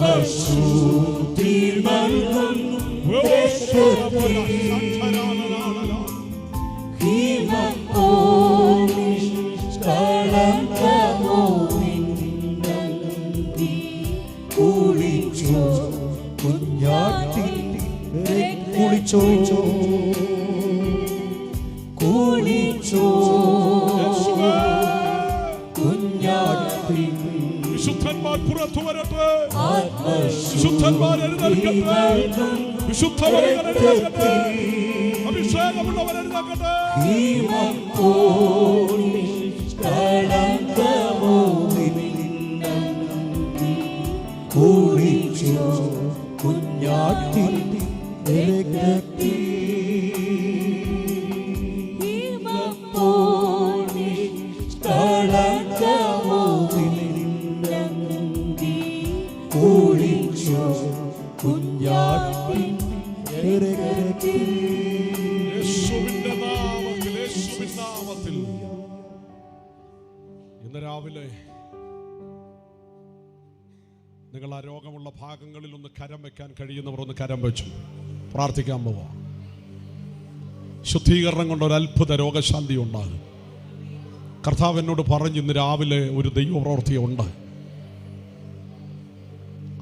ആത്മശുദ്ധി നൽകുന്നു കുളിച്ചോ കുഞ്ഞാട്ടിൽ കുളിച്ചോ കുളിച്ചോ കുഞ്ഞാട്ടിൽ. വിശുദ്ധന്മാർ പുറത്തു വരട്ടെ, വിശുദ്ധന്മാർ എഴുന്നേൽക്കട്ടെ, വിശുദ്ധവരങ്ങൾ എഴുന്നേൽക്കട്ടെ, അഭിഷേകമുള്ളവർ എഴുന്നേൽക്കട്ടെ. കുളിച്ചോ കുഞ്ഞാട്ടിൽ കുളിച്ചോ കുഞ്ഞാട്ടിൽ. യേശുവിന്റെ നാമത്തിൽ, യേശുവിന്റെ നാമത്തിൽ. ഇന്ന് രാവിലെ നിങ്ങൾ ആ രോഗമുള്ള ഭാഗങ്ങളിൽ ഒന്ന് കരം വെക്കാൻ കഴിയുന്നവർ ഒന്ന് കരം വെച്ചു പ്രാർത്ഥിക്കാൻ പോവാ. ശുദ്ധീകരണം കൊണ്ട് ഒരു അത്ഭുത രോഗശാന്തി ഉണ്ടാകും. കർത്താവ് എന്നോട് പറഞ്ഞു ഇന്ന് രാവിലെ ഒരു ദൈവപ്രവൃത്തിയുണ്ട്.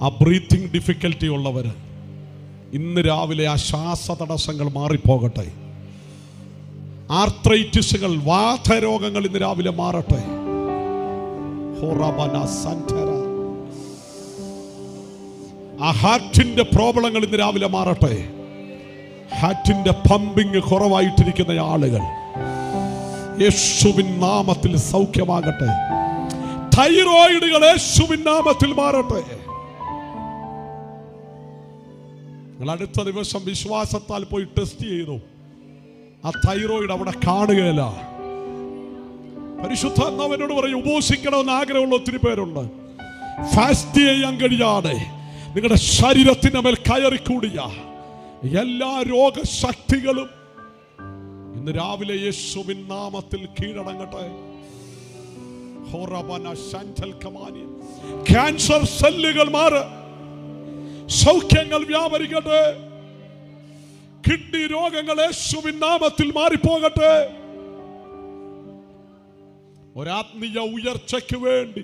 ആ ബ്രീത്തിങ് ഡിഫിക്കൽറ്റി ഉള്ളവർ ഇന്ന് രാവിലെ ആ ശ്വാസതടസ്സങ്ങൾ മാറിപ്പോകട്ടെ. ആർത്രൈറ്റിസുകൾ, വാതരോഗങ്ങൾ ഇന്ന് രാവിലെ മാറട്ടെ. ആ ഹാർട്ടിന്റെ പ്രോബ്ലങ്ങൾ ഇന്ന് രാവിലെ മാറട്ടെ. ഹാർട്ടിന്റെ പമ്പിങ് കുറവായിട്ടിരിക്കുന്ന ആളുകൾ യേശുവിൻ നാമത്തിൽ സൗഖ്യമാകട്ടെ. തൈറോയിഡുകൾ യേശുവിൻ നാമത്തിൽ മാറട്ടെ. നിങ്ങൾ അടുത്ത ദിവസം വിശ്വാസത്താൽ പോയി ടെസ്റ്റ് ചെയ്തു. ആ തൈറോയിഡ് അവിടെ കാണുകയില്ല. പരിശുദ്ധാത്മാവിനോട് പറയും ഉപവസിക്കണമെന്ന് ആഗ്രഹമുള്ള ഒത്തിരി പേരുണ്ട്. ഫാസ്റ്റ് ചെയ്യാൻ കഴിയാതെ നിങ്ങളുടെ ശരീരത്തിന്റെ മേൽ കയറിക്കൂടിയ എല്ലാ രോഗശക്തികളും ഇന്ന് രാവിലെ യേശുവിൻ നാമത്തിൽ കീഴടങ്ങട്ടെ. ക്യാൻസർ സെല്ലുകൾ മാറ്, സൗഖ്യങ്ങൾ വ്യാപരിക്കട്ടെ. കിഡ്നി രോഗങ്ങൾ യേശുവിൻ നാമത്തിൽ മാറിപ്പോകട്ടെ. ഒരാത്മീയ ഉയർച്ചയ്ക്ക് വേണ്ടി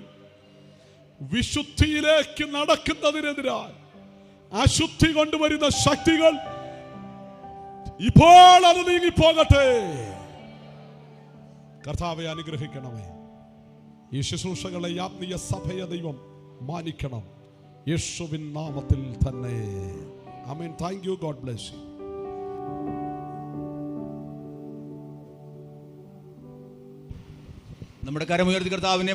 വിശുദ്ധിയിലേക്ക് നടക്കുന്നതിനെതിരായി അശുദ്ധി കൊണ്ടുവരുന്ന ശക്തികൾ ഇപ്പോൾ അത് നീങ്ങിപ്പോകട്ടെ. കർത്താവെ അനുഗ്രഹിക്കണമേ. ഈ ശുശ്രൂഷകളെ ആത്മീയ സഭയെ ദൈവം മാനിക്കണം. യേശുവിൻ നാമത്തിൽ തന്നെ. ആമേൻ. Thank you. God bless you. നമ്മുടെ കരമുയർത്തി കർത്താവിനെ